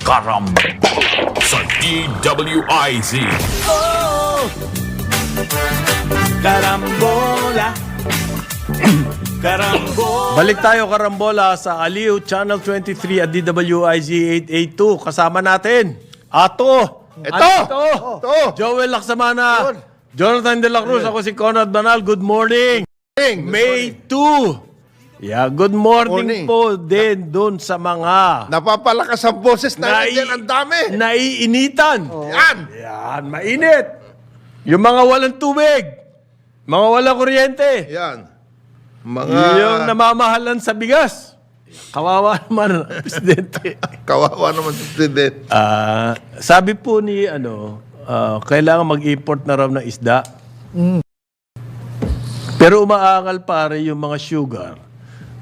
Karambola sa DWIZ. Karambola. Karambola. Balik tayo karambola sa Aliw Channel 23 at DWIZ 882. Kasama natin, Ato. Ito! Joel Laksamana. Jonathan De La Cruz. Ako si Conrad Banal. Good morning. May 2. Yeah, good morning po din doon sa mga Napapalakas ang boses natin. Ang dami. naiinitan. Yan. Yan, mainit. Yung mga walang tubig. Mga walang kuryente. Yan. Yung namamahalan sa bigas. Kawawa naman ang presidente. Kawawa naman si President. Sabi po ni kailangan mag-import na raw ng isda. Pero umaangal pare yung mga sugar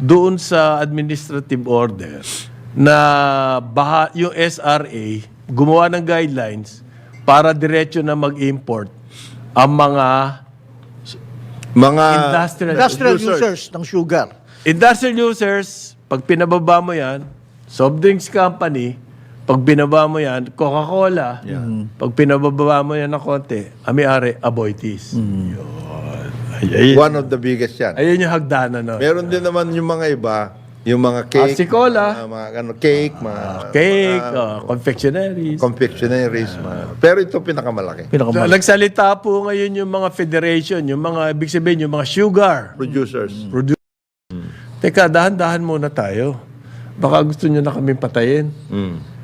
doon sa administrative order na yung SRA gumawa ng guidelines para diretso na mag-import ang mga Industrial users ng sugar. Industrial users, pag pinababa mo yan, soft drinks company, pag binaba mo yan, Coca-Cola, pag pinababa mo yan ng konti, ami-ari, Aboitiz. One of the biggest yan. Ayun yung hagdanan. No? Meron din naman yung mga iba, yung mga cake, Asicola. mga cake, mga Cake, confectionaries. confectionaries. Pero ito pinakamalaki. Nagsalita po ngayon yung mga federation, yung mga, ibig sabihin, yung mga sugar. Producers. Teka, dahan-dahan muna tayo. Baka gusto nyo na kaming patayin.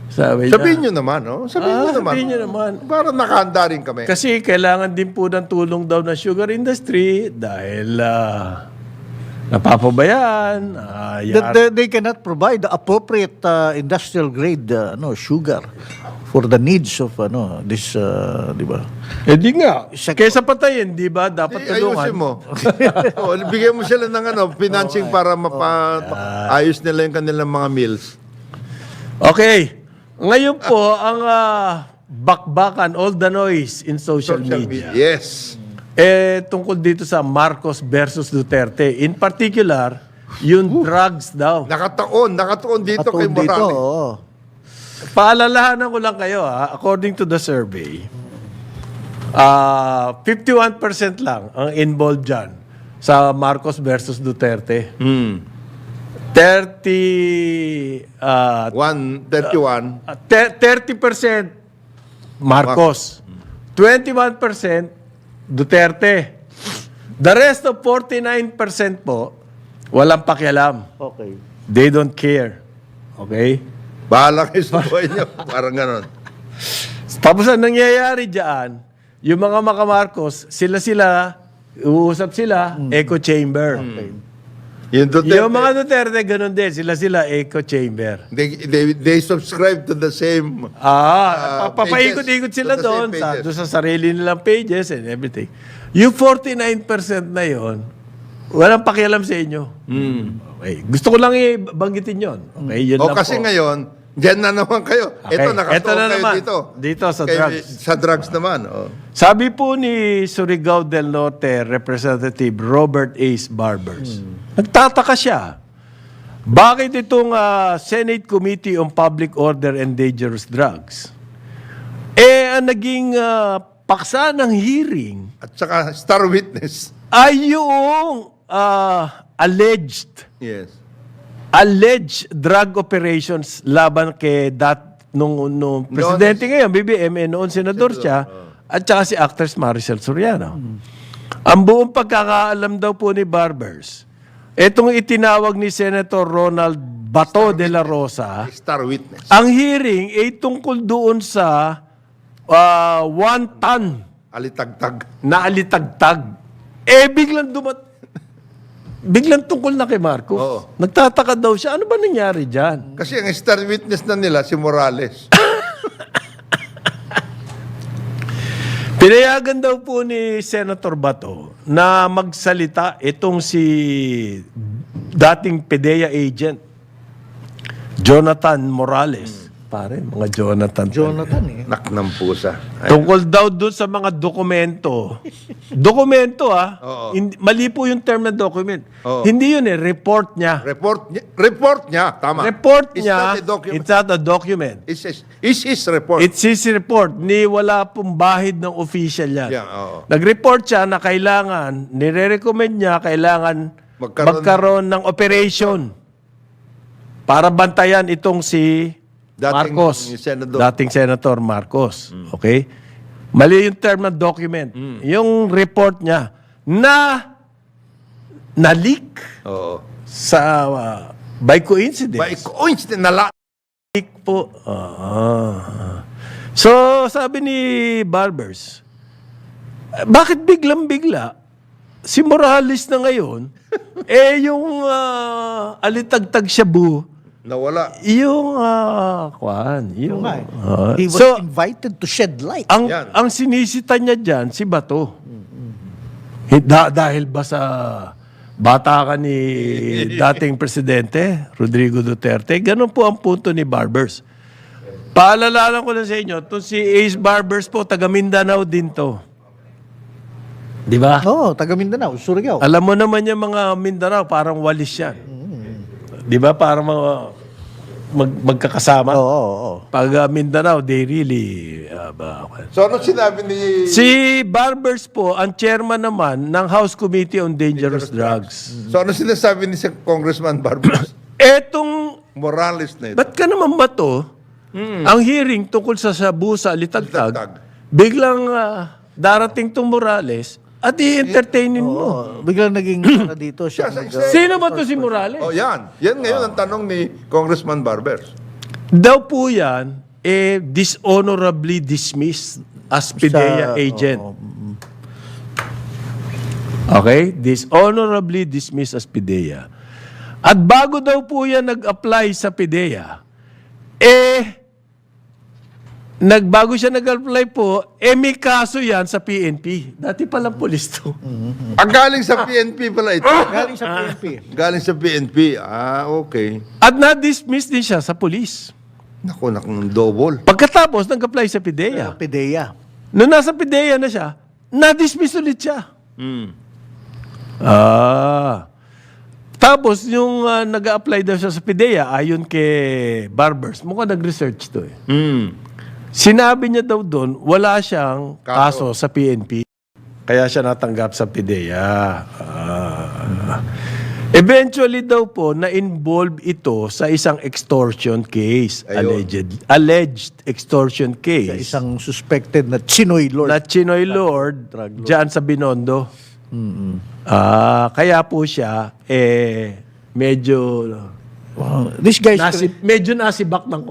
Sabihin nyo naman, no? Sabihin nyo naman. Para nakahanda rin kami. Kasi kailangan din po ng tulong daw ng sugar industry dahil napapabayaan. They cannot provide the appropriate industrial grade sugar for the needs of this, di ba? Eh di nga. Kaysa patayin, di ba? Dapat tulungan. Ayusin mo. Bigyan mo sila ng financing para ayos nila yung kanilang mga meals. Okay. Ngayon po, ang bakbakan, all the noise in social media. Yes. Tungkol dito sa Marcos versus Duterte. In particular, yung drugs daw. Nakatuon dito kay Morales. Paalalahanan ko lang kayo, according to the survey, 51% lang ang involved dyan sa Marcos versus Duterte. 31. 30% Marcos. 21% Duterte. The rest of 49% po, walang pakialam. Okay. They don't care. Okay? Bahala kayo sa buhay niyo. Parang ganon. Tapos ang nangyayari dyan, yung mga Marcos, uusap sila, echo chamber. Yung Duterte, Yung mga Duterte, ganun din. Sila, echo chamber. they subscribe to the same Papaikot-ikot sila to the doon same pages. doon sa sarili nilang pages and everything. Yung 49% na yon, walang pakialam sa inyo. Okay. Gusto ko lang ibanggitin yon. Okay, yun lang kasi po. ngayon, dyan na naman kayo. Okay. Ito, nakatuon na kayo naman. dito. Dito sa Kayo, drugs. Sa drugs naman. Sabi po ni Surigao del Norte Representative Robert Ace Barbers, nagtataka siya. Bakit itong Senate Committee on Public Order and Dangerous Drugs, ang naging paksa ng hearing At saka star witness. ay yung alleged drug operations laban kay nung presidente ngayon, BBM, noon senador siya, at saka si actress Maricel Soriano. Ang buong pagkakaalam daw po ni Barbers, itong itinawag ni Senator Ronald Bato de la Rosa, Star witness. ang hearing ay tungkol doon sa 1 ton Alitagtag. na alitagtag. Biglang tungkol na kay Marcos. Oo. Nagtataka daw siya, ano ba nangyari dyan? Kasi ang star witness na nila, si Morales. Pinayagan daw po ni Senator Bato na magsalita itong si dating PDEA agent, Jonathan Morales. pare, mga Jonathan. Jonathan eh. Nak ng pusa. Ay, Tungkol daw doon sa mga dokumento. Dokumento Oo. Mali po yung term na document. Oo. Hindi yun report niya. report niya. Tama. Report It's niya, not a document. it's not a document. It's his report. It's his report. Ni wala pong bahid ng official yan. Yeah, oo. Nag-report siya na kailangan, nire-recommend niya, kailangan magkaroon ng operation para bantayan itong si Dating Marcos. senador. Dating Senator Marcos. Okay? Mali yung term ng document. Yung report niya na-leak Oo. sa by coincidence. By coincidence, nala. Leak po. So, sabi ni Barbers, bakit biglang-bigla si Morales na ngayon, yung alitagtag Shabu, Nawala. yung, yung, nga eh. He was so, invited to shed light. Yan. ang sinisita niya dyan, si Bato. Dahil ba sa bata ka ni dating presidente, Rodrigo Duterte? Ganun po ang punto ni Barbers. Paalala ko na sa inyo, itong si Ace Barbers po, taga Mindanao din to. Di ba? Oo, taga Mindanao, Surigao. Alam mo naman yung mga Mindanao, parang walis yan. Di ba? Parang mga magkakasama. Oo. Pag Mindanao, they really... So, ano sinabi ni... Si Barbers po, ang chairman naman ng House Committee on Dangerous Drugs. So, ano sinasabi ni si Congressman Barbers? Etong, Morales na ito. ba't ka naman ba to? Ang hearing tungkol sa Shabu sa Litagtag, Litagtag. biglang darating tong Morales at i-entertainin mo. Oo. Biglang naging para dito siya. Sino ba to si Morales? Oh, yan. Yan ngayon ang tanong ni Congressman Barbers. Daw po yan, dishonorably dismissed as PIDEA agent. Okay? Dishonorably dismissed as PIDEA. At bago daw po yan nag-apply sa PIDEA, bago siya nag-apply po, may kaso yan sa PNP. Dati palang polis to. Ang galing sa PNP pala ito. Galing sa PNP. Galing sa PNP. Okay. At na-dismiss din siya sa polis. Naku, double. Pagkatapos, nag-apply sa PIDEA. PIDEA. Noong nasa PIDEA na siya, na-dismiss ulit siya. Tapos, yung nag-apply daw siya sa PIDEA, ayon kay Barbers, mukhang nag-research to eh. Sinabi niya daw doon, wala siyang kaso sa PNP. Kaya siya natanggap sa PIDEA. Eventually daw po, na-involve ito sa isang extortion case. Ayun. Alleged extortion case. Isang suspected na Chinoy Lord. Na Chinoy Lord, drug lord. dyan sa Binondo. Kaya po siya, medyo... Wow. This guy's medyo nasibak ng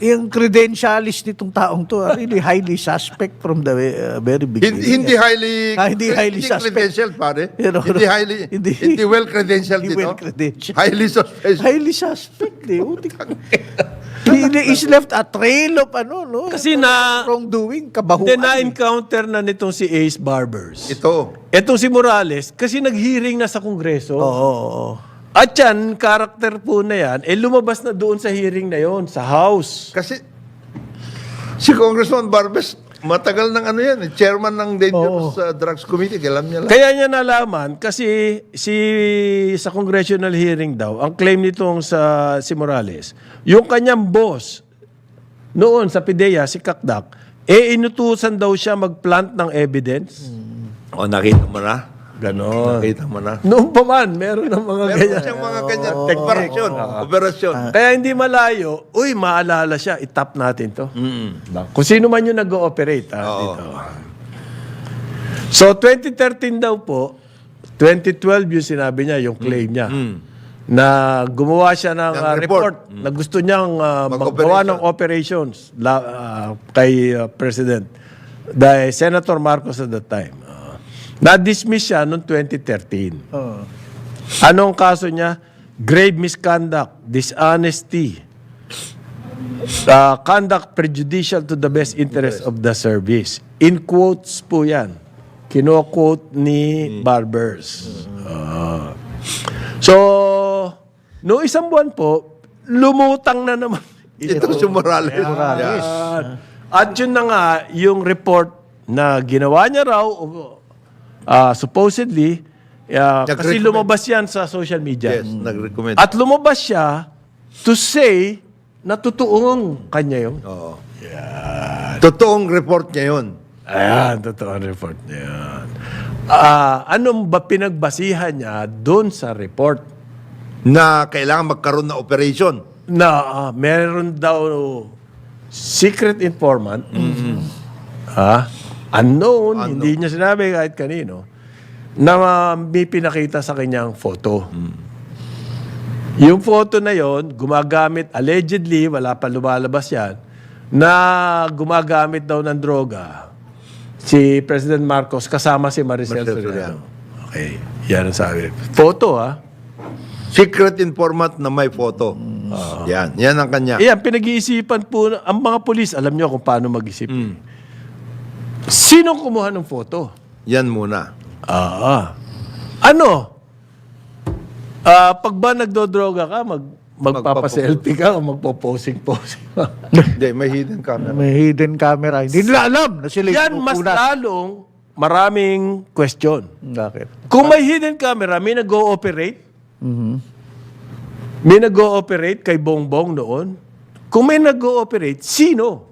yung credentialis nitong taong to are really highly suspect from the very beginning. Hindi highly... Hindi highly suspect. credentialed, pare. Pero, Hindi highly... Hindi well credentialed Hindi dito. well credentialed. Highly suspect. Highly suspect eh. He is left a trail of no? Kasi wrongdoing, kabahuan. na-encounter na nitong si Ace Barbers. Itong si Morales, kasi nag-hearing na sa Kongreso. Oo. At yan, karakter po na yan, lumabas na doon sa hearing na yon sa House. Kasi si Congressman Barbers, matagal ng chairman ng Dangerous Drugs Committee. Alam niya lang. Kaya niya nalaman kasi sa congressional hearing daw, ang claim nitong si Morales, yung kanyang boss noon sa PIDEA, si Kakdak, inutusan daw siya mag-plant ng evidence. Nakita mo na? Ganon. Nakita mo na? Noon pa man, meron ng mga Meron ganyan. siyang mga ganyan. Operasyon. Kaya hindi malayo, maalala siya, itap natin to. Kung sino man yung nag-ooperate dito. So, 2013 daw po, 2012 yung sinabi niya, yung claim niya, na gumawa siya ng report na gusto niyang magawa ng operations kay President, Senator Marcos at that time. Na-dismiss siya noong 2013. Anong kaso niya? Grave misconduct, dishonesty, conduct prejudicial to the best interest of the service. In quotes po yan. Kino-quote ni Barbers. So, noong isang buwan po, lumutang na naman Ito si Morales. Morales. Yan. At yun na nga, yung report na ginawa niya raw, supposedly, kasi Nag-recommend. lumabas yan sa social media. Yes, nag-recommend. At lumabas siya to say na totoong kanya yun. Oo. Totoong report niya yun. Ayan, totoong report niya yan. Anong ba pinagbasihan niya doon sa report? Na kailangan magkaroon ng operation. Na meron daw secret informant, unknown, hindi niya sinabi kahit kanino, na may pinakita sa kanyang photo. Yung photo na yon gumagamit, allegedly, wala pa lumalabas yan, na gumagamit daw ng droga si President Marcos kasama si Maricel Maricel Soriano. Okay, yan ang sabi. Photo, Secret informant na may photo. Yan. Yan ang kanya. Iyan, pinag-iisipan po, ang mga polis, alam nyo kung paano mag-isip. Sino kumuha ng photo? Yan muna. Ano? Pag ba nagdodroga ka, magpapaselfie ka o magpo-posing. Hindi, may hidden camera. May hidden camera. Hindi nila alam na sila Yan, yung mas una. lalong maraming question. Bakit? Kung may hidden camera, may nag-ooperate. Mhm. May nag-ooperate kay Bongbong noon. Kung may nag-ooperate, sino?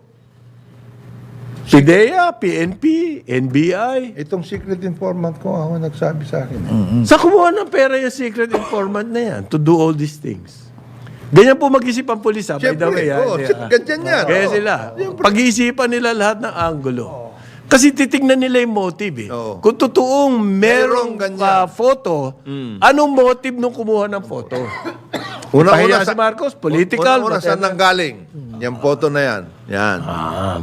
PIDEA, PNP, NBI. Itong secret informant ko, ako nagsabi sa akin. Sa kumuha ng pera yung secret informant na yan to do all these things. Ganyan po mag-isip ang pulis, by the way. Ganyan yan. Kaya sila, pag-iisipan nila lahat ng angulo. Kasi titignan nila yung motive. Oo. Kung totoong merong Merong ganyan. photo, anong motive nung kumuha ng photo? Una-una Pahiya si Marcos, political. Una-una, saan nanggaling? Yung photo na yan. Yan.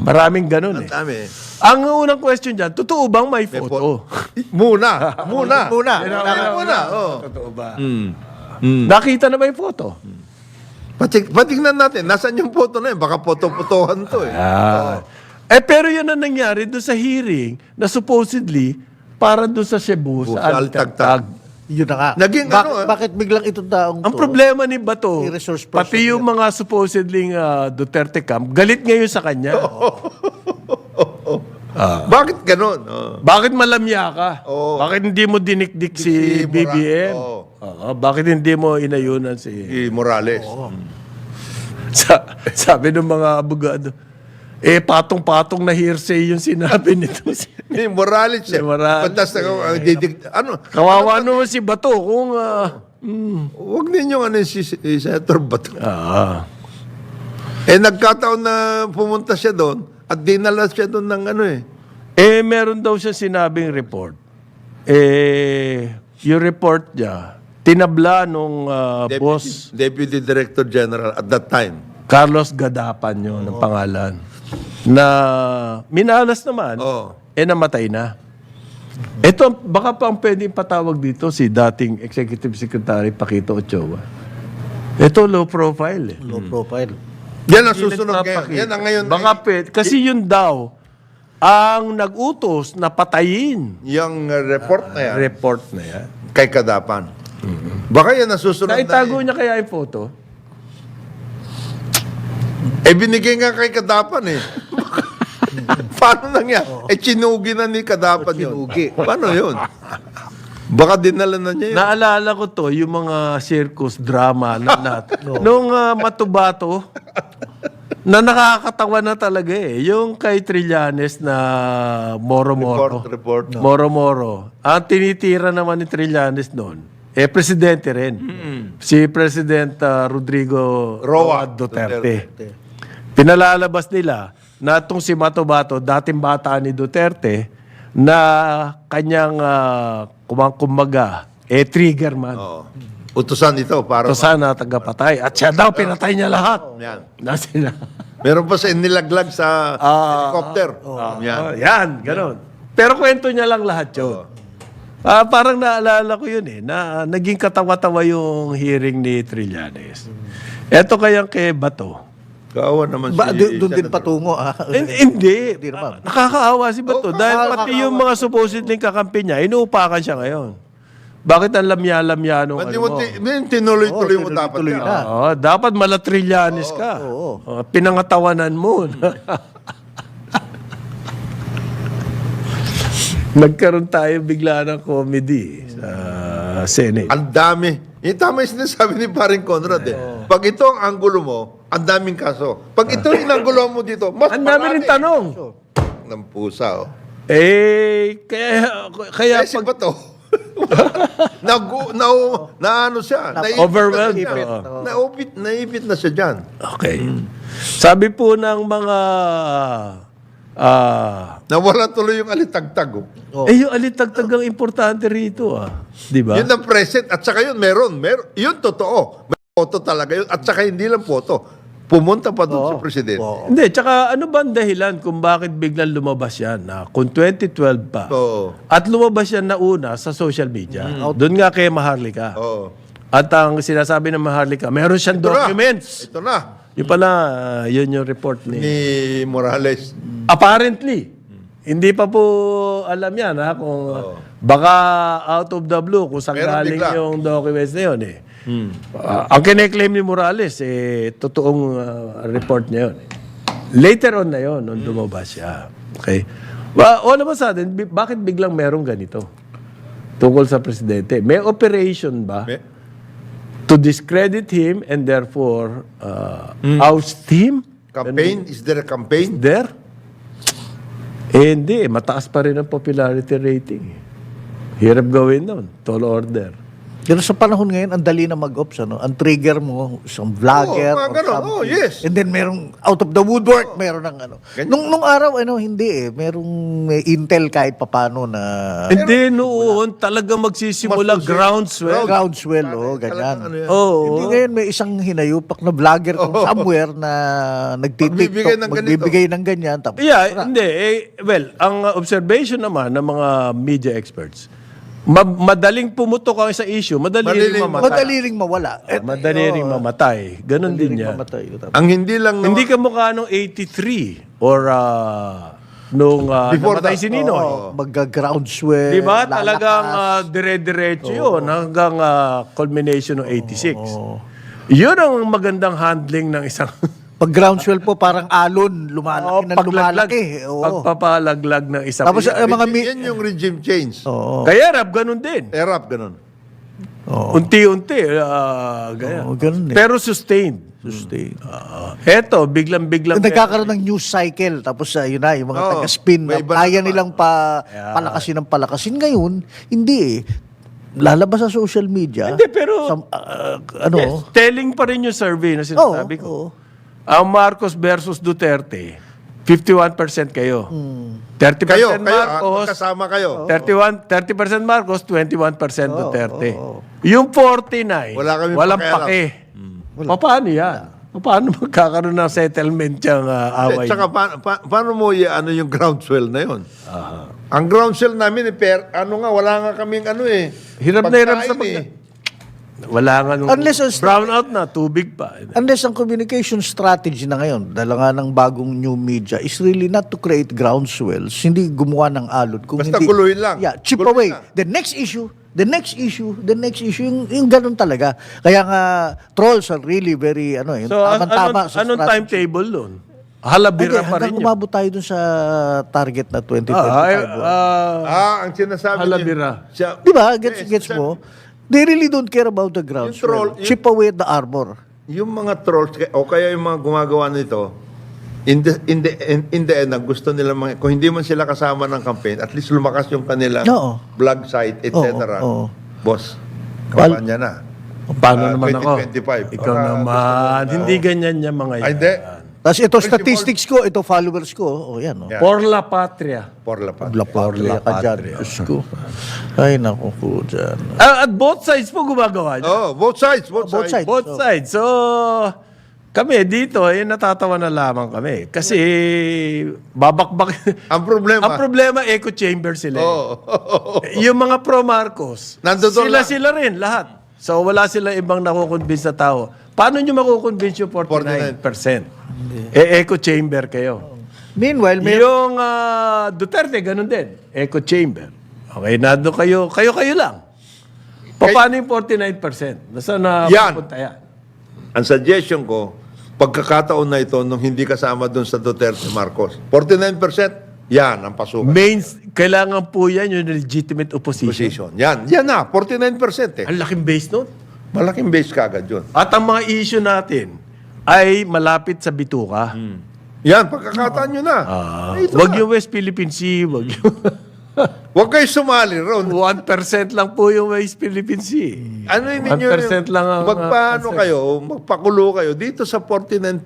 Maraming ganun eh. Dami. Ang unang question dyan, totoo bang may May photo? Muna. Muna. Muna. Oh. Totoo ba? Mm. Nakita na ba yung photo? Patingnan natin, nasaan yung photo na yun? Baka photo-photohan to eh. Pero yun ang nangyari doon sa hearing na supposedly para doon sa Cebu, sa Sa Altagtag. Yun na nga. Naging ano, Bakit biglang itong taong Ang to? problema ni Bato, May resource person pati yung mga supposedly Duterte camp, galit ngayon sa kanya. Bakit ganun? Oh. Bakit malamya ka? Oo. Bakit hindi mo dinikdik si Si BBM? Oo. Bakit hindi mo inayunan si... Morales. Sabi ng mga abogado, patong-patong na hearsay yung sinabi nito. Ni Morales siya. Si Morales. Pantas na ano? Kawawa naman si Bato kung... Huwag ninyong ano si Senator Bato. Ah. Nagkataon na pumunta siya doon at dinala siya doon ng ano eh. Meron daw siya sinabing report. Yung report niya, tinabla nung boss Deputy Director General at that time. Carlos Gadapan yun ang pangalan. Na minalas naman, Oo. namatay na. Ito, baka pa ang pwedeng patawag dito si dating Executive Secretary Paquito Ochoa. Ito, low profile eh. Low profile. Yan ang susunod ngayon. Yan ang ngayon. Baka kasi yun daw, ang nag-utos na patayin Yung report na yan report na yan. kay Kadapan. Baka yan ang susunod Naitago na niya kaya yung photo? binigay nga kay Kadapan eh. Paano nangyari? Chinugi na ni Kadapan yun. Paano yun? Baka dinala na niya yun. Naalala ko to, yung mga circus drama na nung Matubato, na nakakatawa na talaga eh. Yung kay Trillanes na Moro-Moro. Report. Moro-Moro. Ang tinitira naman ni Trillanes noon, presidente rin. Si President Rodrigo Roa Duterte. Pinalalabas nila na itong si Matubato, dating bata ni Duterte, na kanyang kumbaga, trigger man. Oo. Utusan ito para... Ito sana tagapatay. At siya daw, pinatay niya lahat. Yan. Nasila. Meron pa sa inilaglag sa helicopter. Yan. Yan, ganun. Pero kwento niya lang lahat yun. Parang naalala ko yun na naging katawa-tawa yung hearing ni Trillanes. Eto kayang kay Bato. Kaawa naman Doon din patungo. Hindi. Hindi naman. Nakakaawa si Bato. Dahil pati yung mga supposedly kakampi niya, inuupakan siya ngayon. Bakit ang lamya-lamya nung Hindi ano mo, mo? tinuloy-tuloy mo dapat tinuloy-tuloy yan. na. Oo, dapat malatrilyanis ka. Pinangatawanan mo. Nagkaroon tayo bigla ng comedy sa Senate. Ang dami. Yung tama yung sinasabi ni Paring Conrad eh. Pag ito ang anggulo mo, ang daming kaso. Pag ito yung anggulo mo dito, mas Ang dami rin tanong. Ng pusa, oh. Kaya Kasi ba to? Naano siya. Overwhelmed. Naipit na siya dyan. Okay. Sabi po ng mga Nawala tuloy yung alitagtag. Oh. yung alitagtag ang importante rito, Di ba? Yun ang present. At saka yun, meron. Yun totoo. May photo talaga yun. At saka hindi lang photo. Pumunta pa doon si Presidente. Hindi, tsaka ano ba ang dahilan kung bakit biglang lumabas yan? Kung 2012 pa. Oo. At lumabas yan na una sa social media. Doon nga kay Maharlika. Oo. At ang sinasabi ng Maharlika, meron siyang documents. Ito na. Yung pala, yun yung report Ni Morales. Apparently. Hindi pa po alam yan, kung baka out of the blue, kung saan Meron galing bigla. yung documents na yun, ang kine-claim ni Morales, totoong report niya yun. Later on na yun, nung lumabas siya. Okay? Well, all of a sudden, bakit biglang merong ganito? Tungkol sa presidente. May operation ba to discredit him and therefore oust him? Campaign? Is there a campaign? There? Hindi. Mataas pa rin ang popularity rating. Hirap gawin nun. Tall order. Pero sa panahon ngayon, ang dali na mag-ops, ano? Ang trigger mo, isang vlogger Oo, mga or ganun. something. Oh, yes. And then merong out of the woodwork, meron ng ano. Nung araw, hindi merong may intel kahit papano na Hindi noon talaga magsisimula groundswell. groundswell, ganyan. Talagang ano yan. Oo. Hindi ngayon may isang hinayupak na vlogger kung somewhere na Magbibigay ng nagtitiktok, magbibigay ng ganyan. Tapos, Yeah, hindi. Well, ang observation naman ng mga media experts, madaling pumutok ang sa issue, madali ring mamatay. madali ring mawala. Madali ring mamatay. Ganon din yan. Mamatay. Ang hindi lang Hindi ka mukha nung 83 or nung Before namatay that, si Ninoy. Magga-groundswell. Di ba? lalakas. Talagang dire-diretso yun hanggang culmination ng 86. Yun ang magandang handling ng isang Pag groundswell po, parang alon, lumalaki ng lumalaki. Oo. pagpapalaglag ng isang Tapos mga yan yung regime change. Kaya rap, ganun din. Erap, ganun. Unti-unti. Ganyan. ganun eh. Pero sustained. Eto, biglang-biglang. Nagkakaroon ng news cycle. Tapos yun na, yung mga Oo. taga-spin na May iba kaya naman. nilang palakasin ng palakasin. Ngayon, hindi eh. Lalabas sa social media. Hindi, pero ano? telling pa rin yung survey na sinasabi ko. Oo. Ang Marcos versus Duterte, 51% kayo. 30% Kayo, Marcos, kasama kayo. 30% Marcos, 21% Duterte. Yung 49, Wala kami walang pakialam. pake. Paano yan? Paano magkakaroon ng settlement yung away? Tsaka paano mo ano yung groundswell na yun? Ang groundswell namin, wala nga kaming Hirap na hirap sa pagkain Wala nga nung Unless brown out na, tubig pa. Unless ang communication strategy na ngayon, dala nga ng bagong new media, is really not to create groundswells, hindi gumawa ng alon. Kung Basta hindi, guluhin lang. Yeah, chip Guluhin away. lang. The next issue, yung ganun talaga. Kaya nga, trolls are really very, So, tama sa anong strategy. timetable doon? Halabira pa rin Hanggang yun. umabot tayo dun sa target na 2025. Ang sinasabi Halabira. siya, Di ba? Gets mo? They really don't care about the groundswell. troll, Chip away the arbor. yung mga trolls, o kaya yung mga gumagawa nito, in the end, ang gusto nila, kung hindi man sila kasama ng campaign, at least lumakas yung kanilang Oo. blog site, etc. Oo. Boss, kampanya na. Paano naman ako? 2025. Ikaw Baka naman. Hindi ganyan yung mga yan. Ay, hindi. Tapos ito statistics ko, ito followers ko. Yan. Yeah. Por la patria. Por la paz. Lapatria ka dyan. Diyos ko. Ay, naku po dyan. At both sides po gumagawa niya. Oh, both sides. Both sides. Both sides. So, kami dito, natatawa na lamang kami. Kasi, babakbak. Ang problema, Ang problema, echo chamber sila. oh, Yung mga pro-Marcos, Nandoon lang. sila rin, lahat. So, wala sila ibang nakukonvince na tao. Paano nyo makukonvince yung 49%? Echo chamber kayo. Meanwhile, may Yung Duterte, ganun din. Echo chamber. Okay, nado kayo lang. Paano yung 49%? Nasaan na Yan. pupunta yan? Ang suggestion ko, pagkakataon na ito nung hindi kasama doon sa Duterte Marcos, 49%, yan ang pasukan. Kailangan po yan yung legitimate opposition. Position. Yan na, 49% eh. Ang laking base nun. Malaking base kagad yun. At ang mga issue natin ay malapit sa bituka. Yan, pagkakataan nyo na. Ito Wag na. yung West Philippine Sea, wag yung... Huwag kayo sumali ron. 1% lang po yung West Philippine Sea. Ano hindi nyo 1% lang ang... magpaano kayo, magpakulo kayo dito sa 49%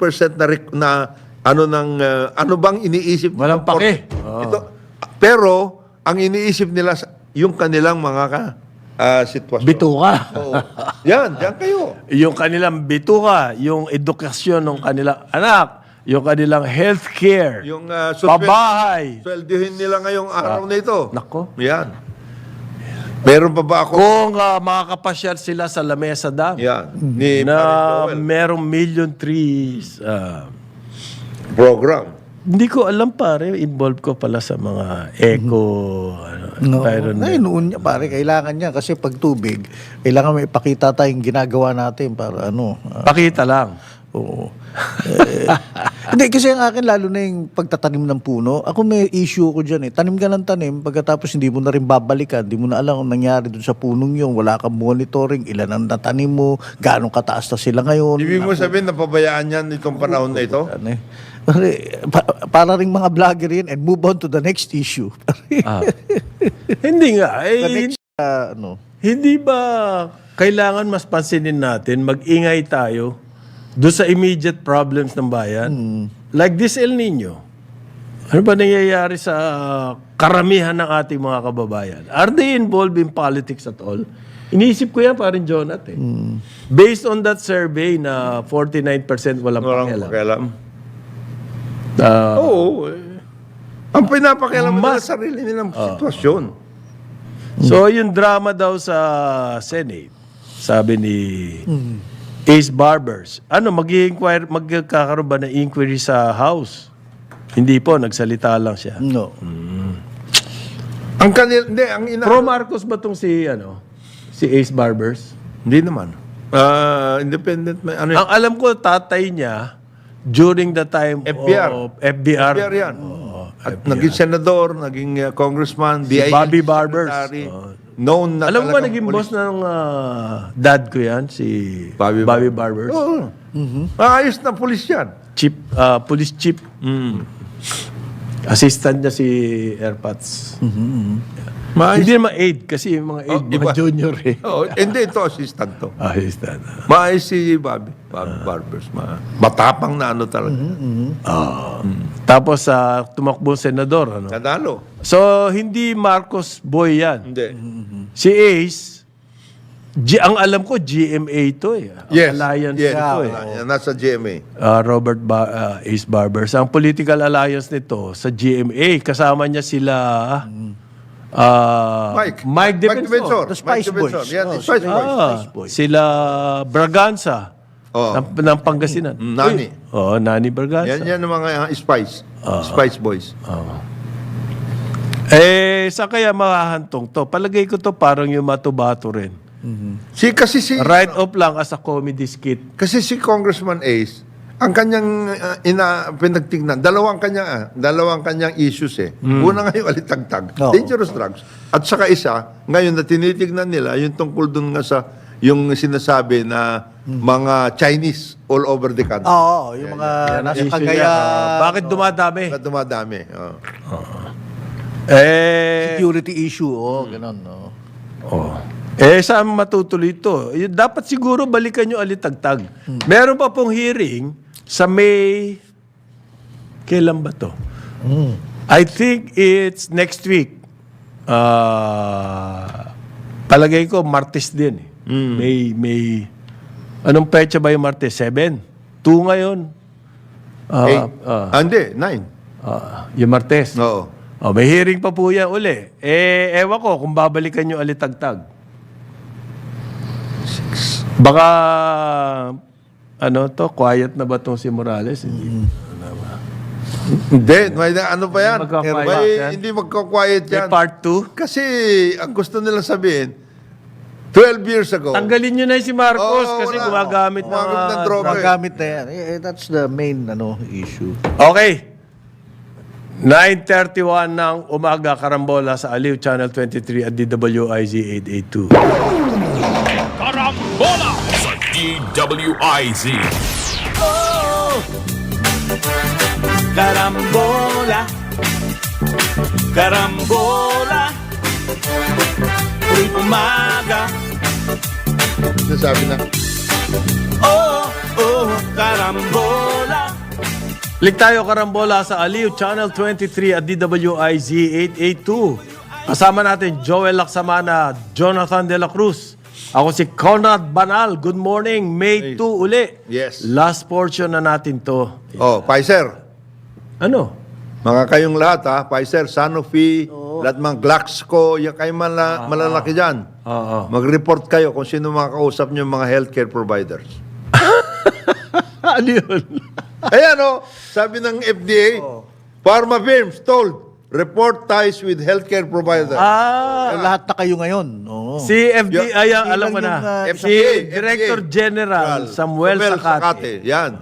na ano ano bang iniisip Walang pake. Ito, pero ang iniisip nila yung kanilang mga sitwasyon. Bituka. Oo. Yan, diyan kayo. Yung kanilang bituka, yung edukasyon ng kanilang anak, yung kanilang healthcare, Yung pabahay. sweldohin nila ngayong araw na ito. Nako. Yan. Meron pa ba ako? Kung makakapasyal sila sa Lamesa Dam, Yan. Ni na Paring Joel. merong million trees, Program. hindi ko alam pare, involved ko pala sa mga eco, environment. Ay, noon niya, pare, kailangan niya. Kasi pag tubig, kailangan may ipakita tayong ginagawa natin para Pakita lang. Oo. Hindi, kasi ang akin, lalo na yung pagtatanim ng puno, ako may issue ko dyan eh. Tanim ka ng tanim, pagkatapos hindi mo na rin babalikan, hindi mo na alam kung nangyari dun sa punong yun, wala kang monitoring, ilan ang natanim mo, gaano kataas na sila ngayon. Ibig mo sabihin na pabayaan yan itong panahon na ito? Ano eh. Para ring mga vlogger yun and move on to the next issue. Hindi nga. the Eh, next, hindi ba kailangan mas pansinin natin, mag-ingay tayo doon sa immediate problems ng bayan? Like this El Nino. Ano ba nangyayari sa karamihan ng ating mga kababayan? Are they involved in politics at all? Iniisip ko yan parin Jonathan. Based on that survey na 49% walang Walang pakialam. pakialam. Ah, Oo. Ang pinapakialam nila sa sarili nilang sitwasyon. So, yung drama daw sa Senate, sabi ni Ace Barbers, magkakaroon ba ng inquiry sa House? Hindi po, nagsalita lang siya. no. Ang kanil, hindi, ang Pro Marcos ba tong si Ace Barbers? Hindi naman. Independent, ano Ang alam ko, tatay niya, during the time FBR. of FBR. FBR yan. At naging senador, naging congressman, DILG Bobby Barbers. secretary, known na Alam mo ba talagang naging police. boss ng dad ko yan, si Bobby Barbers? Oo. Maayos na pulis yan. Police chief. Assistant niya si Airpods. Maayos. Hindi naman aid kasi yung mga aid, mga iba. junior eh. Oo, hindi, ito assistant to. Assistant. Maayos si Bobby Barbers. Matapang na ano talaga. Tapos tumakbo senador. Ano? Nadalo. So, hindi Marcos boy yan. Hindi. Si Ace, ang alam ko, GMA to eh. Yes. Alliance yes. ito eh. Nasa GMA. Robert Ace Barbers. Ang political alliance nito sa GMA, kasama niya sila Mike Defensor. The Spice Boys. Yan, the Spice Boys. Boys. Sila Braganza Oh. ng Pangasinan. Nani. Oo, Nani Braganza. Yan ang mga Spice. Spice Boys. Sa kaya mahahantong to? Palagay ko to parang yung Matubato rin. Kasi si Right off lang as a comedy skit. Congressman Ace, ang kanyang pinagtignan, dalawang kanyang issues eh. Una nga yung alitagtag, Oo. dangerous drugs. At saka isa, ngayon na tinitignan nila, yung tungkol dun nga sa, yung sinasabi na mga Chinese all over the country. Oo, yung mga nasa Issue Cagayan. niya. Bakit dumadami? Na dumadami. Security issue, ganun. No. Saan matutuloy ito? Dapat siguro balikan yung alitagtag. Meron pa pong hearing sa May... Kailan ba to? I think it's next week. Palagay ko, Martes din. May... Anong petsa ba yung Martes? 7? 2 ngayon. Hindi, 9. Yung Martes. Oo. May hearing pa po yan uli. Ewan ko kung babalikan yung alitagtag. Baka, quiet na ba itong si Morales? Hindi, may ano pa yan? Magka-quiet yan? Hindi magka-quiet May yan. part 2? Kasi ang gusto nila sabihin, 12 years ago. Tanggalin nyo na si Marcos Oo, kasi wala. gumagamit Gumagamit ng ng... droga. Magamit na yan. That's the main issue. Okay. 9:31 ng umaga, karambola sa Aliw Channel 23 at DWIZ 882. Karambola sa DWIZ. Carambola, carambola, tuwing umaga. Sabi na. Carambola. Lik tayo karambola sa Aliw Channel 23 at DWIZ 882. Kasama natin Joel Laksamana, Jonathan De La Cruz. Ako si Conrad Banal. Good morning. May 2 uli. Yes. Last portion na natin to. Oh, Pfizer. Ano? Mga kayong lahat ha, Pfizer, Sanofi, lahat mga Glaxco, yung kayo malalaki dyan. Oo. Mag-report kayo kung sino mga kausap nyo mga healthcare providers. Ano yun? Ayan o, sabi ng FDA, pharma firms told, report ties with healthcare providers. Lahat na kayo ngayon. Oo. Si FDA, alam ko Ilan na. yung, Si Director General Samuel Sakate. Yan.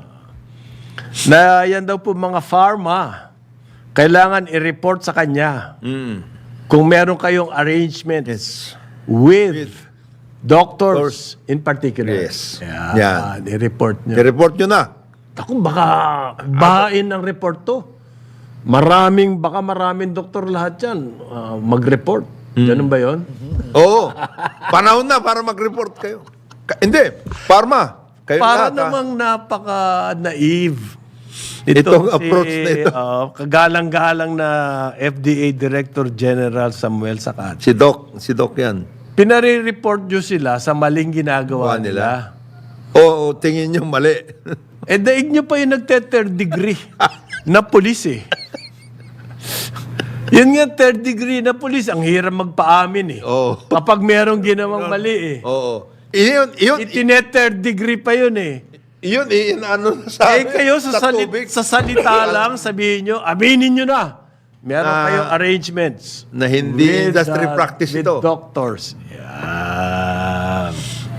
Na yan daw po mga pharma, kailangan i-report sa kanya kung meron kayong arrangements with doctors in particular. Yes. Yan. I-report nyo. I-report nyo na. Ako, baka bahain ng report to. Maraming doktor lahat yan mag-report. Ganun ba yun? Oo. Panahon na para mag-report kayo. Hindi. Pharma. Kayo Para lahat, ha? namang napaka-naive. Itong approach na ito. Kagalang-galang na FDA Director General Samuel Sakate. Si Doc yan. Pinare-report nyo sila sa maling ginagawa Gawa nila. Oo, tingin nyo mali. Daig nyo pa yung nagte-third degree na pulis eh. Yun nga, third degree na pulis, ang hirap magpaamin eh. Oo. Kapag merong ginawang mali eh. Oo. Yun, Itine-third degree pa yun eh. ano na sabi. Kayo tubig. sa salita lang, sabihin nyo, aminin nyo na. Meron kayong arrangements. Na hindi industry practice with ito. doctors. Yan.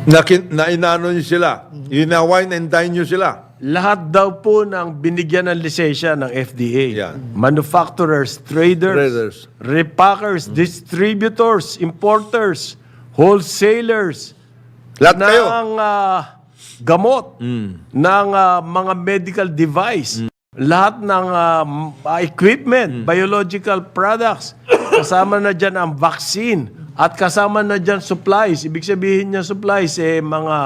Na inaano nyo sila. Wine and dine nyo sila. Lahat daw po ng binigyan ng lisensya ng FDA. Yan. Manufacturers, traders, repackers, distributors, importers, wholesalers, Lahat kayo. ng gamot, ng mga medical device, lahat ng equipment, biological products, kasama na dyan ang vaccine, at kasama na dyan supplies. Ibig sabihin niya supplies, mga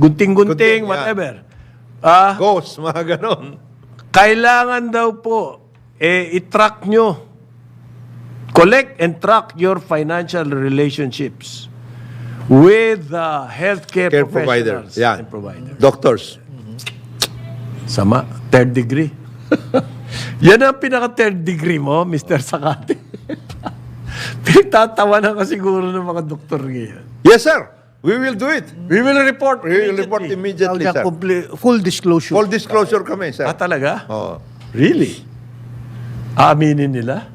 gunting-gunting, Gunting, whatever. Ghost, mga ganon. Kailangan daw po, i-track nyo, collect and track your financial relationships with healthcare Care professionals providers. Yan. and providers. Doctors. Sama, third degree. Yan ang pinaka-third degree mo, Mr. Sakate. Pinagtatawanan ka siguro ng mga doktor ngayon. Yes, sir. We will do it. We will report We will report immediately, sir. Full disclosure. Full disclosure kami, sir. talaga? Oo. Really? Aaminin nila?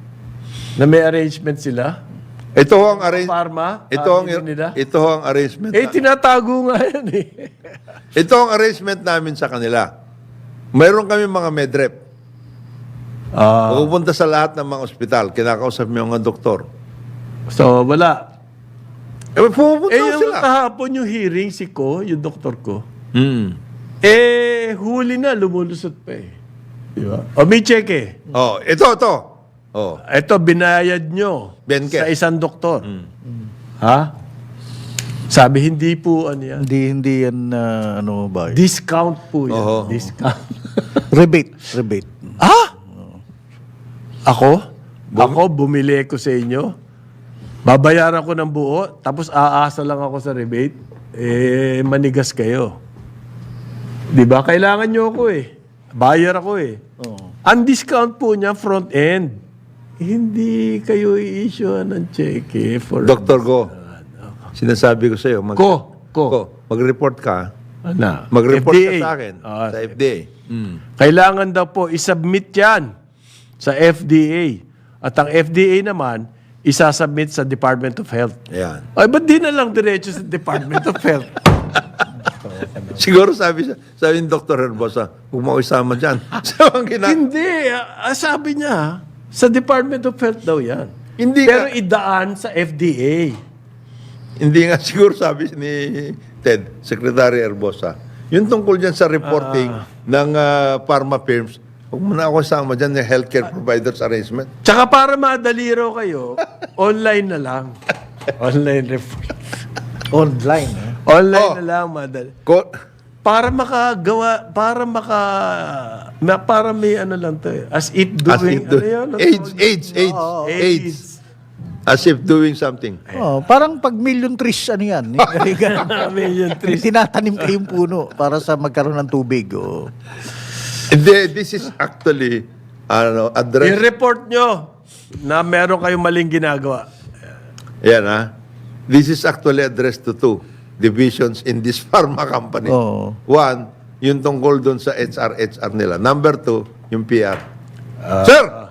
Na may arrangement sila? Ito ang Pharma? ito ang Aaminin nila? ito ang arrangement. Tinatago nga yan eh. Ito ang arrangement namin sa kanila. Mayroon kami mga medrep. Pupunta sa lahat ng mga ospital, kinakausap mo yung mga doktor. So, wala. Pupunta Yung sila. kahapon yung hearing, si Ko, yung doktor ko, huli na, lumulusot pa eh. Di ba? O, may check eh. Oh, ito. Oh. Ito, binayad nyo Benke. sa isang doktor. Ha? Sabi, hindi po, ano yan? Hindi yan, ano ba? Discount po yan. Oo. Discount. Rebate. Ako, bumili ko sa inyo. Babayaran ko ng buo, tapos aasa lang ako sa rebate. Manigas kayo. Di ba? Kailangan nyo ako eh. Bayar ako eh. Ang discount po niya, front end. Hindi kayo i-issue ng cheque for... Dr. Go. Sinasabi ko sa iyo, Ko. mag-report ka. Ano? Mag-report FDA. ka sa akin. Sa FDA. Kailangan daw po isubmit yan sa FDA. At ang FDA naman, isasubmit sa Department of Health. Yan. Ay, ba't di na lang diretso sa Department of Health? Siguro sabi ni Dr. Herbosa, huwag mo isama dyan. So, ang Hindi. Sabi niya, sa Department of Health daw yan. Hindi Pero nga- idaan sa FDA. Hindi nga siguro sabi ni Ted, Secretary Herbosa, yung tungkol dyan sa reporting ng pharma firms, huwag mo na ako isama dyan yung healthcare providers arrangement. Tsaka para madali raw kayo, online na lang. Online report. Online. Online Oh. na lang, madali. Para Para may ano lang to eh. As if doing, ano yun? AIDS. As if doing something. Oh, parang pag million trees, ano yan? Million trees. Tinatanim kayong puno para sa magkaroon ng tubig. Oh. This is actually address. I-report nyo na meron kayong maling ginagawa. Yan This is actually addressed to two divisions in this pharma company. Oo. One, yung tungkol doon sa HR nila. Number two, yung PR. Sir!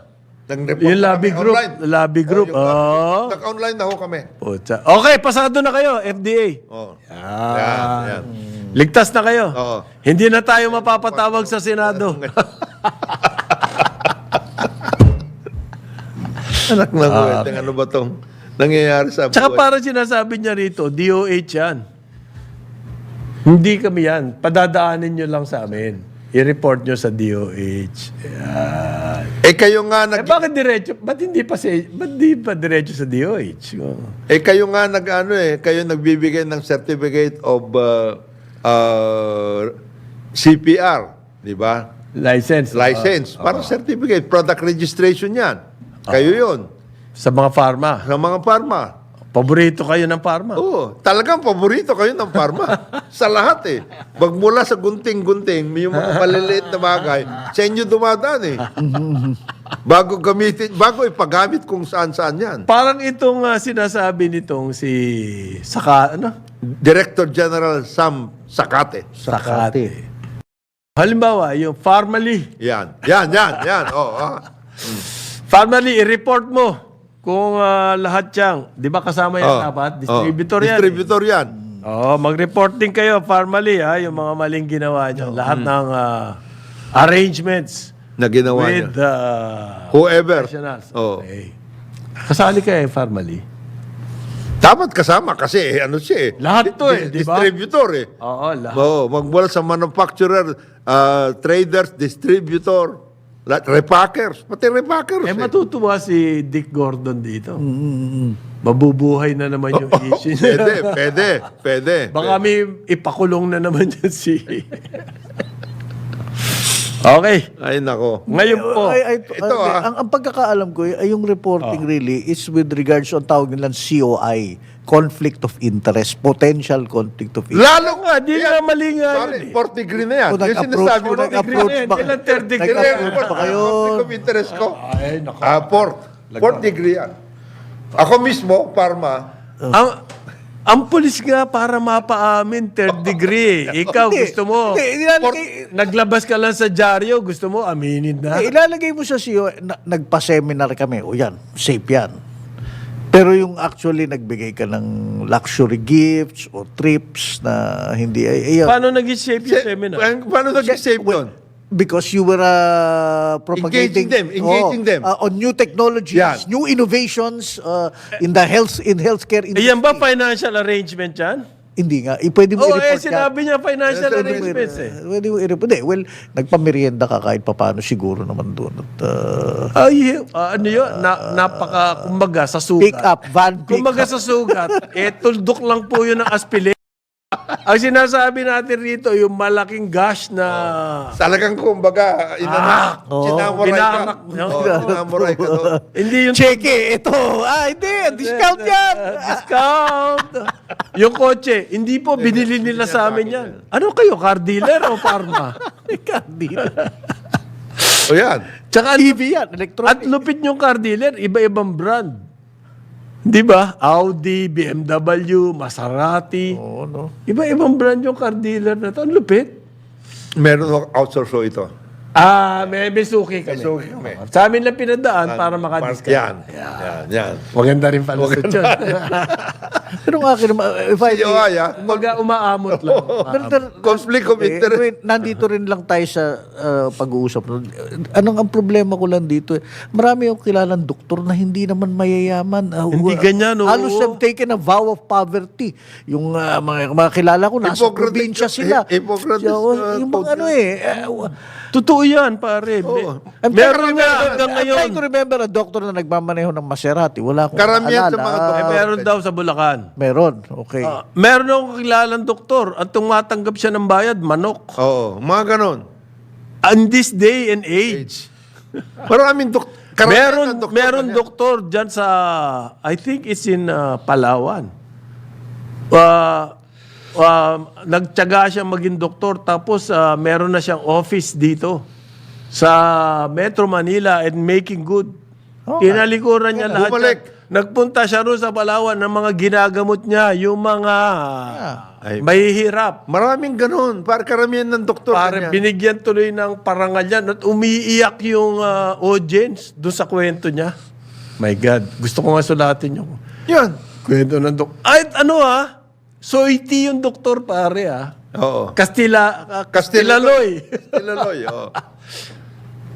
Nag-report Yung lobby kami group. online. Lobby group. yung lobby Oh. group. Nag-online na ho kami. Puta. Okay, pasado na kayo, FDA. Oh. Ah. Yan. Ligtas na kayo. Oo. Hindi na tayo mapapatawag sa Senado. Anak na buwet. Ano ba tong nangyayari sa Tsaka buhay? parang sinasabi niya rito, DOH yan. Hindi kami yan. Padadaanin nyo lang sa amin. I-report nyo sa DOH. Yan. Kayo nga Bakit diretso? Ba't di pa diretso sa DOH? Oh. kayo nga kayo nagbibigay ng certificate of CPR, di ba? License. License, para certificate, product registration 'yan. Kayo 'yon. Sa mga pharma. Sa mga pharma. Paborito kayo ng pharma. Oo, talagang paborito kayo ng pharma. Sa lahat Magmula sa gunting-gunting, yung mga maliliit na bagay, sa inyo dumadaan Bago ipagamit kung saan-saan yan. Parang itong sinasabi nitong si Director General Sam Sakate. Sakate. Halimbawa, yung Pharmaly. Yan. Oo. Pharmaly, i-report mo kung lahat yang, di ba kasama yan dapat? Distributor yan. Distributor yan. Mag-report din kayo, Pharmaly, yung mga maling ginawa nyo. Lahat ng arrangements Na ginawa niya. with Whoever. professionals. Oo. Okay. Kasali kayo, Pharmaly. Dapat kasama kasi siya Lahat to di ba? Distributor Oo, lahat. Magmula sa manufacturer, traders, distributor, repackers, pati repackers. Matutuwa si Dick Gordon dito. Mabubuhay na naman yung issue niya. Pwede. Baka may ipakulong na naman yan si... Okay. Ay, nako. Ngayon po. Ito, ang pagkakaalam ko, ay yung reporting really is with regards on tawag nilang COI, conflict of interest, potential conflict of interest. Lalo nga, di nga mali nga Sorry, yun eh. 4th degree na yan. Kung Yung sinasabi mo, nag-approach ba Ilan third degree? nag-approach ba kayo? Conflict of interest ko. Ay, nako. Fourth degree yan. Ako mismo, pharma, Ang pulis nga para mapaamin, third degree. Ikaw, Hindi. gusto mo. Hindi, ilalagay- Naglabas ka lang sa dyaryo, gusto mo, aminin na. Ilalagay mo sa CEO, nagpa-seminar kami, o yan, safe yan. Pero yung actually nagbigay ka ng luxury gifts o trips na hindi, Paano nag-shape yung seminar? paano nag-save Well, doon? because you were propagating Engaging them. on new technologies, Yan. new innovations in healthcare industry. Ayan ba financial arrangement yan? Hindi nga. Pwede mo i-report sinabi niya financial Pwede mo arrangements eh. Pwede mo i-report. Hindi, well, nagpamerienda ka kahit papaano siguro naman doon. At, Ano yun? Kumbaga sa sugat. pick up, van pick Kumbaga up. sa sugat, tuldok lang po yun ng aspilin. Ang sinasabi natin rito, yung malaking gash na... Talagang kumbaga, sinamuray ka. Sinamuray ka doon. Hindi yung... Cheque, ito. Hindi, discount yan. Discount! Yung kotse, hindi po binili nila sa amin yan. Ano kayo, car dealer o pharma? O yan. Tsaka EV yan, at electronic. lupit yung car dealer, iba-ibang brand. Di ba? Audi, BMW, Maserati. Oo, no? Iba-ibang brand yung car dealer na to. Ang lupit. Meron outsource ito. May suki kami. May suki kami. Sa amin lang pinadaan para makadiscount. Yan. Maganda rin pala sa yun. Pero ang akin, if I COI, Kumbaga umaamot lang. conflict of interest. Wait, nandito rin lang tayo sa pag-uusap. Anong ang problema ko lang dito? Marami akong kilalang doktor na hindi naman mayayaman. Hindi ganyan, oo. Halos have taken a vow of poverty. Yung mga kilala ko, nasa Hippocratic- probinsya sila. Hippocratic, yung mga Totoo yan, pare. Meron nga hanggang I'm trying to ngayon. remember a doctor na nagmamaneho ng Maserati. Wala akong Karamihan sa maalala. mga doktor. Meron daw sa Bulacan. Meron, okay. Meron akong kilalang doktor. Ang tumatanggap siya ng bayad, manok. Oo, mga ganon. On this day and age. Maraming doktor. Meron doktor dyan sa, I think it's in Palawan. Nagtiyaga siya maging doktor tapos meron na siyang office dito sa Metro Manila and making good. Tinalikuran niya lahat Bumalik. yan. Nagpunta siya roon sa Palawan ng mga ginagamot niya, yung mga Ay. mahihirap. Maraming ganon. Para karamihan ng doktor. Para binigyan tuloy ng parangal yan at umiiyak yung audience doon sa kwento niya. My God, gusto ko nga sulatin yung Yan. kwento ng doktor. Ay, ano Soiti yung doktor, pare Oo. Castilaloy. Castilaloy, oo.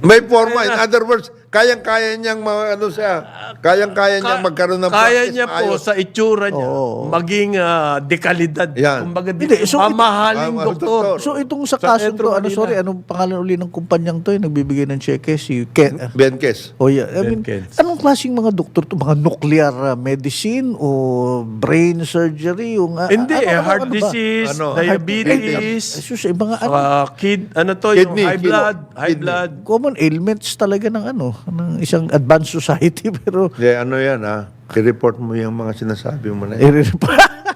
May forma. In other words, kayang-kaya niyang kayang-kaya niyang magkaroon ng Kaya practice niya po maayos. sa itsura niya maging dekalidad. Yan. Kumbaga, Hindi, so mamahaling Mga doktor. doktor. So itong sa Sa kasong Metro to, Manila. anong pangalan uli ng kumpanyang to? Nagbibigay ng cheque si Ken. Benkes. Oh yeah. I mean, Benkens. anong klaseng mga doktor to? Mga nuclear medicine o brain surgery? Yung, Hindi, heart ba? disease, Ano? diabetes, Sus, mga yung high blood, high Kidney. blood. common ailments talaga ng ng isang advanced society pero Hindi, ano yan i-report mo yung mga sinasabi mo na yan.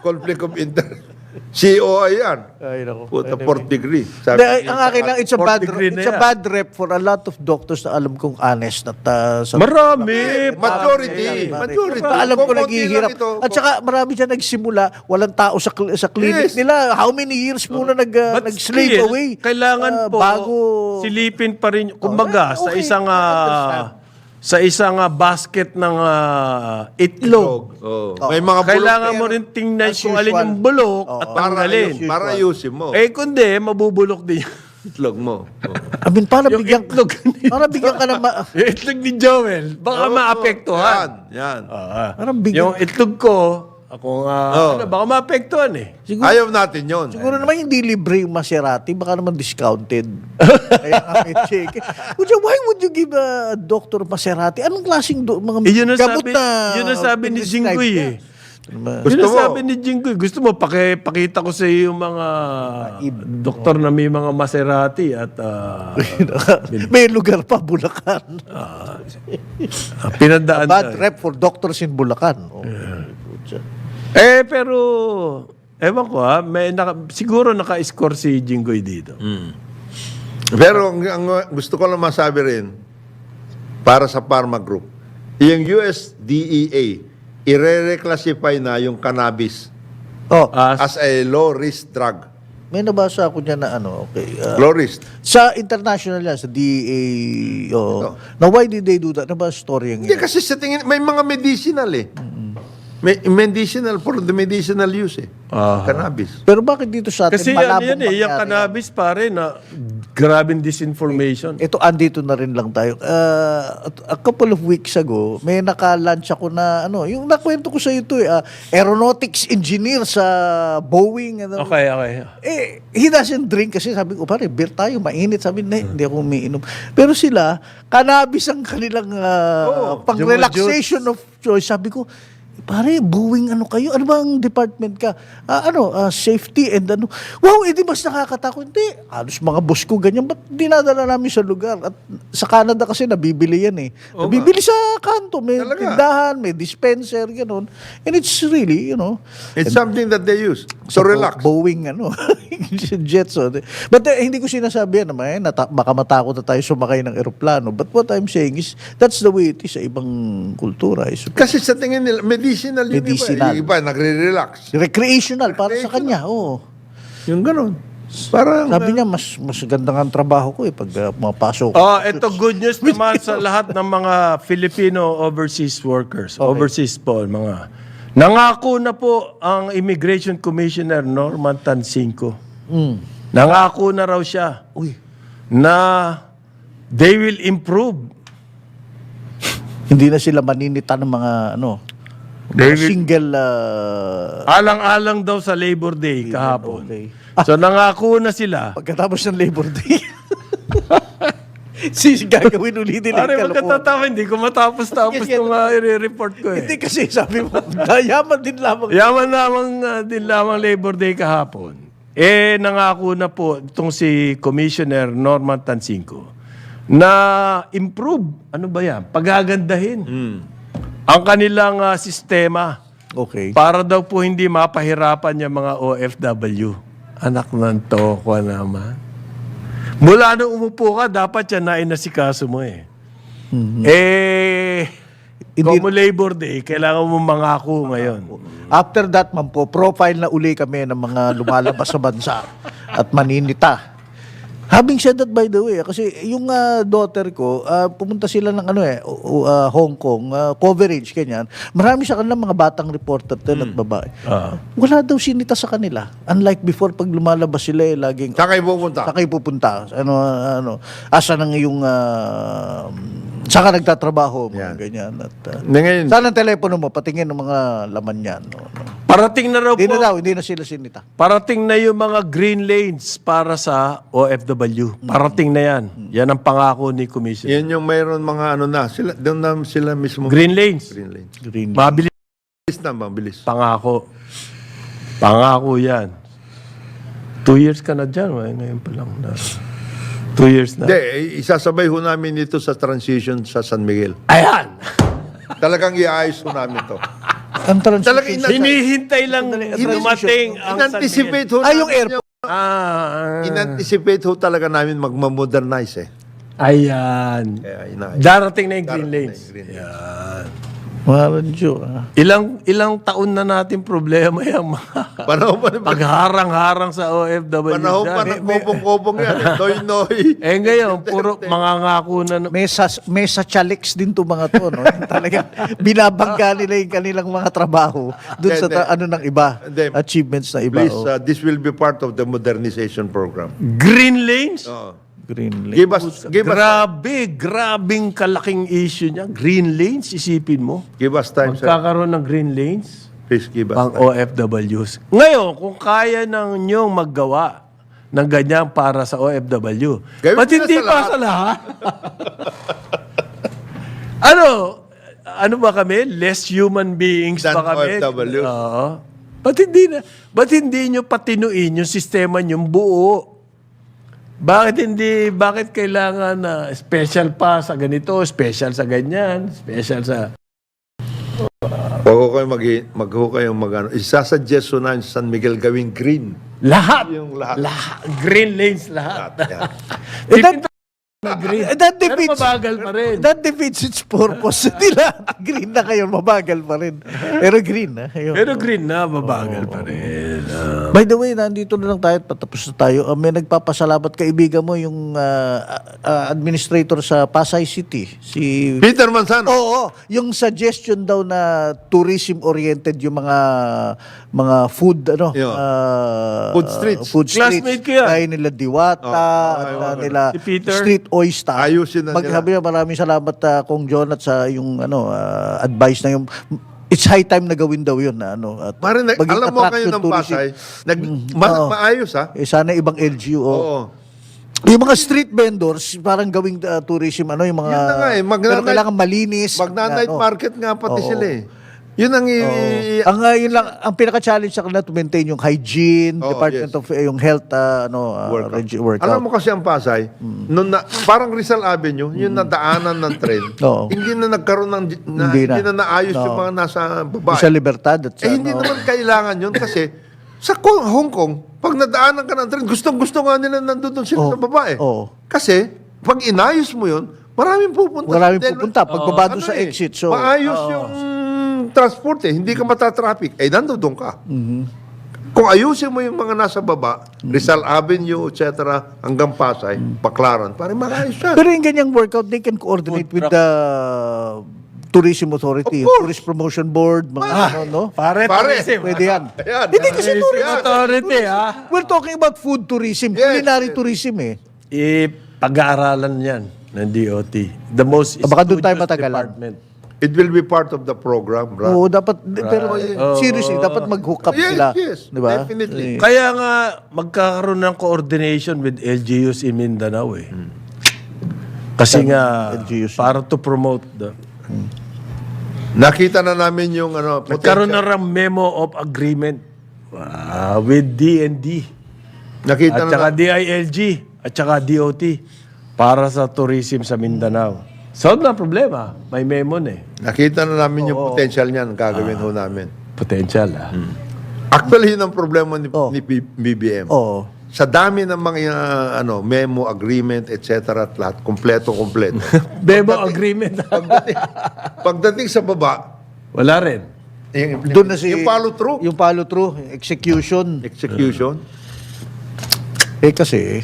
Conflict of interest. COI yan. Ay, nako. Puta, 4th degree. Hindi, ang akin lang, it's a Fourth degree na yan. bad rep for a lot of doctors na alam kong honest at sa Marami. Majority. alam ko Kung konti naghihirap. lang ito, At saka marami dyan nagsimula, walang tao sa clinic Yes. nila. How many years muna But nag-slave still, away? kailangan po bago silipin pa rin. Kumbaga, sa okay, isang I understand. sa isang basket ng itlog. Oh. May mga bulok. Kailangan mo rin tingnan as kung alin usual. yung bulok at para tanggalin. para ayusin mo. Kundi, mabubulok din yung Itlog mo. I mean, para Yung bigyan itlog ni para bigyan ka na yung itlog ni Joel. Baka maapektuhan. Yan. parang bigyan. Yung itlog ko, ako baka maapektuhan Siguro, Ayaw natin yon. siguro naman hindi libre yung Maserati, baka naman discounted. Kaya nga may check. Why would you give a doctor Maserati? Anong klaseng mga Yun ang gamot sabi, na yun ang sabi ni prescribe Jinggoy niya? Yun Gusto ang mo? sabi ni Jinggoy. Gusto mo, pakita ko sa iyo yung mga doktor na may mga Maserati at May lugar pa, Bulacan. pinadaan Bad na. rep for doctors in Bulacan. Oh. Pero, ewan ko siguro naka-score si Jinggoy dito. Pero ang gusto ko lang masabi rin, para sa Pharma Group, yung USDEA, i-reclassify na yung cannabis Oh, as a low-risk drug. may nabasa ako niya na okay. Low-risk. Sa international yan, sa DEA, now why did they do that? Ano ba story yung Hindi kasi sa tingin, may mga medicinal May medicinal for the medicinal use Cannabis. Pero bakit dito sa atin Kasi malabong yung mangyari? cannabis pare na grabing disinformation. Ito, andito na rin lang tayo. A couple of weeks ago, may naka-lunch ako na, yung nakwento ko sa ito, aeronautics engineer sa Boeing. Okay. He doesn't drink kasi sabi ko, pare, beer tayo, mainit. Sabi niya, hindi ako umiinom. Pero sila, cannabis ang kanilang pang-relaxation of choice. Sabi ko, pare, Boeing kayo? Ano ba ang department ka? Safety and Wow, edi mas nakakatakot. Hindi, halos mga boss ko ganyan. Ba't dinadala namin sa lugar? At sa Canada kasi nabibili yan nabibili sa kanto. May Talaga? tindahan, may dispenser, gano'n. And it's really, It's something that they use to relax. Boeing, jets. But hindi ko sinasabi yan naman, baka matakot na tayo sumakay ng eroplano. But what I'm saying is, that's the way it is sa ibang kultura. Kasi sa tingin nila, medicinal yun Medicinal. Yung iba nagre-relax. Recreational, para sa kanya, Yung ganun. Parang, Sabi niya, mas ganda nga ang trabaho ko pag mapasok. Ito good news naman sa lahat ng mga Filipino overseas workers. Overseas po, mga. Nangako na po ang Immigration Commissioner Norman Tansinco. Nangako na raw siya Uy, na they will improve. hindi na sila maninita ng mga They will- single Alang-alang daw sa Labor Day kahapon. okay. So nangako na sila. pagkatapos ng Labor Day. Gagawin ulit nila Pare, yung kalokohan. magkatatawa, hindi ko matapos-tapos Yes, yes. itong i-report ko Hindi eh. kasi sabi mo, yaman din lamang. Yaman din lamang Labor Day kahapon. Nangako na po itong si Commissioner Norman Tansinco na improve, ano ba yan? Pagagandahin ang kanilang sistema Okay. para daw po hindi mapahirapan yung mga OFW. Anak ng toko naman. Mula nung umupo ka, dapat yan na inasikaso mo eh. Como Labor Day, kailangan mo mangako ngayon. After that, profile na uli kami ng mga lumalabas sa bansa at maninita. Having said that, by the way, kasi yung daughter ko, pumunta sila ng Hong Kong, coverage, ganyan. Marami sa kanila mga batang reporter din at babae. Wala daw sinita sa kanila. Unlike before, pag lumalabas sila, laging, saan kayo pupunta? saan kayo pupunta? Asan ang iyong, saan ka nagtatrabaho? Mga Yan. ganyan. At, Ngayon, saan ang telepono mo? Patingin ng mga laman yan. Parating na raw po, Hindi na sila sinita. parating na yung mga green lanes para sa OFW. Parating na yan. Yan ang pangako ni Commissioner. yan yung mayroon mga doon na sila mismo. Green lanes. Green lanes. Green. Mabilis Bilis na, mabilis. pangako. Pangako yan. 2 years ka na dyan. Ngayon pa lang. 2 years na. Hindi, isasabay ho namin ito sa transition sa San Miguel. Ayan! Talagang iayos ho namin to. Ang transition. Talagang Hinihintay lang dumating ang In-anticipate ho yung namin airport. In-anticipate ho talaga namin magmamodernize eh. Ayan. Kaya inaayos. Darating na yung green Darating na lanes. yung green lanes. Yan. Mga radyo. Ilang taon na natin problema yung mga Panahon pa na pagharang-harang sa OFW. Panahon pa dyan. ng kopong-kopong yan. Noy-noy. Ngayon, puro mangangako na. May sa chaliks din to mga to, no? Talaga binabangga nila yung kanilang mga trabaho doon sa Hindi. ng iba, Hindi. achievements na iba. Please, this will be part of the modernization program. Green lanes? Green lane. Give us Grabing kalaking issue niya. Green lanes, isipin mo. time, sir. Magkakaroon ng green lanes Please give us pang time. OFWs. Ngayon, kung kaya ng inyong maggawa ng ganyan para sa OFW, Gawin ba't mo na hindi sa pa lahat? sa lahat? Ano ba kami? Less human beings Than ba kami? OFWs. Oo. Ba't hindi nyo patinuin yung sistema nyong buo? Bakit kailangan na special pa sa ganito, special sa ganyan, special sa... Wag ho kayong mag-ano. Isasuggest ho namin sa San Miguel gawing green. Lahat! Yung lahat. Green lanes lahat. Yan. Ipinta na green. That Pero defeats, mabagal pa rin. that defeats its purpose. Nila, green na kayo, mabagal pa rin. Pero green, ha? Ayun. Pero green na, mabagal pa rin. By the way, nandito na lang tayo at patapos na tayo. May nagpapasalamat kaibigan mo yung administrator sa Pasay City. Si Peter Manzano. Oo, yung suggestion daw na tourism-oriented yung mga food, Yeah. Food streets. Food streets. Classmate ko yan. Kaya nila Diwata, at nila Si Peter. Street Oyster. Ayusin na nila. Magsabi na maraming salamat Kong John at sa yung advice na yung it's high time na gawin daw yun na at Parang, maging alam mo kayo attraction ng tourism. Pasay, Oo. maayos ha? Sana ibang LGU. Oo. Yung mga street vendors, parang gawing tourism, yung mga... Yun na nga eh, pero kailangan malinis. Magna-night market nga pati Oo. sila eh. Yun ang Yun lang, ang pinaka-challenge sa kanila to maintain yung hygiene, Oo, Department yes. of yung health workout. Alam mo kasi ang Pasay, parang Rizal Avenue, yung nadaanan ng tren, Oo. hindi na nagkaroon ng, Hindi hindi na. na naayos Oo. yung mga nasa babae. Sa Libertad at sa Hindi naman kailangan yun kasi sa Hong Kong, pag nadaanan ka ng tren, gustong-gusto nga nila nandun sila sa babae. Oo. Kasi, pag inayos mo yun, maraming pupunta. Maraming Then, pupunta. Pagbaba doon sa eh, exit. So, maayos yung transport eh. Hindi ka matatraffic. Eh, nandun ka. Kung ayusin mo yung mga nasa baba, Rizal Avenue, etc., hanggang Pasay, Baclaran, parang maayos yan. Pero yung ganyang workout, they can coordinate with the Tourism Authority, Of course. Tourist Promotion Board, mga ano, no? Pare, Pare. Pwede yan. Ayan. Hindi kasi tourism. Authority, ha? We're talking about food tourism, Yes, culinary yes. tourism eh. Pag-aaralan yan ng DOT. The most Baka doon tayo studious matagalan. department. It will be part of the program, Brad. Oo, dapat, pero seriously, dapat mag-hook up Yes, sila. yes, Di ba? definitely. Kaya nga, magkakaroon ng coordination with LGUs in Mindanao eh. Kasi nga, LGUs. para to promote the... Nakita na namin yung Nagkaroon na potential. rin memo of agreement with D&D Nakita at na saka DILG at saka DOT para sa tourism sa Mindanao. Solve na problema. May memo na eh. nakita na namin yung potential niyan, gagawin ho namin. Potential Actually, yun ang problema ni, Oh. ni BBM. Oo. Sa dami ng mga memo, agreement, etc. at lahat, kompleto. Memo agreement. Pagdating sa baba, Wala rin. Doon na si... yung follow through, Yung follow through, execution. execution. Kasi,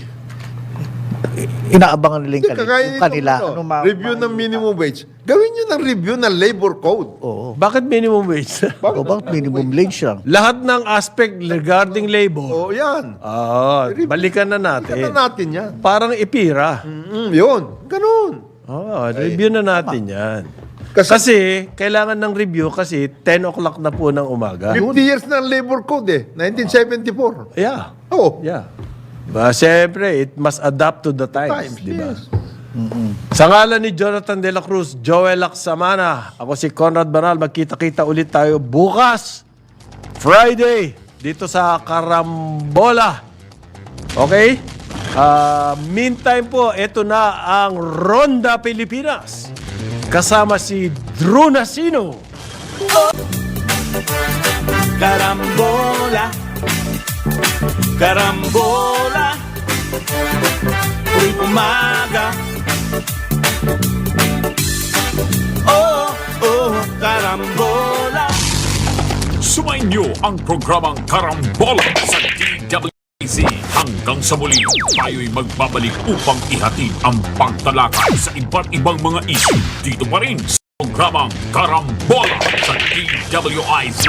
inaabangan nila yung Kagaya yung nito, kanila. Anong review ng minimum wage. Gawin nyo ng review ng labor code. Oo. Bakit minimum wage? O bakit minimum wage lang? Lahat ng aspect regarding labor, O yan. balikan na Tingnan natin. na natin yan. Parang ipira. Yun. Ganun. Review na natin yan. Kasi- Kasi, kailangan ng review kasi 10 o'clock na po ng umaga. 50 years na ang labor code 1974. Yeah. Oh. Yeah. Siyempre, it must adapt to the times, di ba? Yes. Sa ngalan ni Jonathan De La Cruz, Joel Lacsamana, ako si Conrad Banal, magkita-kita ulit tayo bukas, Friday, dito sa Carambola. Okay? Meantime po, ito na ang Ronda Pilipinas. Kasama si Drew Nasino. Carambola, carambola, tuwing umaga. Oh, oh, carambola. Sumainyo ang programang Karambola sa DWIZ. Hanggang sa muli, tayo'y magbabalik upang ihatid ang pagtalakay sa iba't ibang mga issue dito pa rin sa programang Karambola sa DWIZ.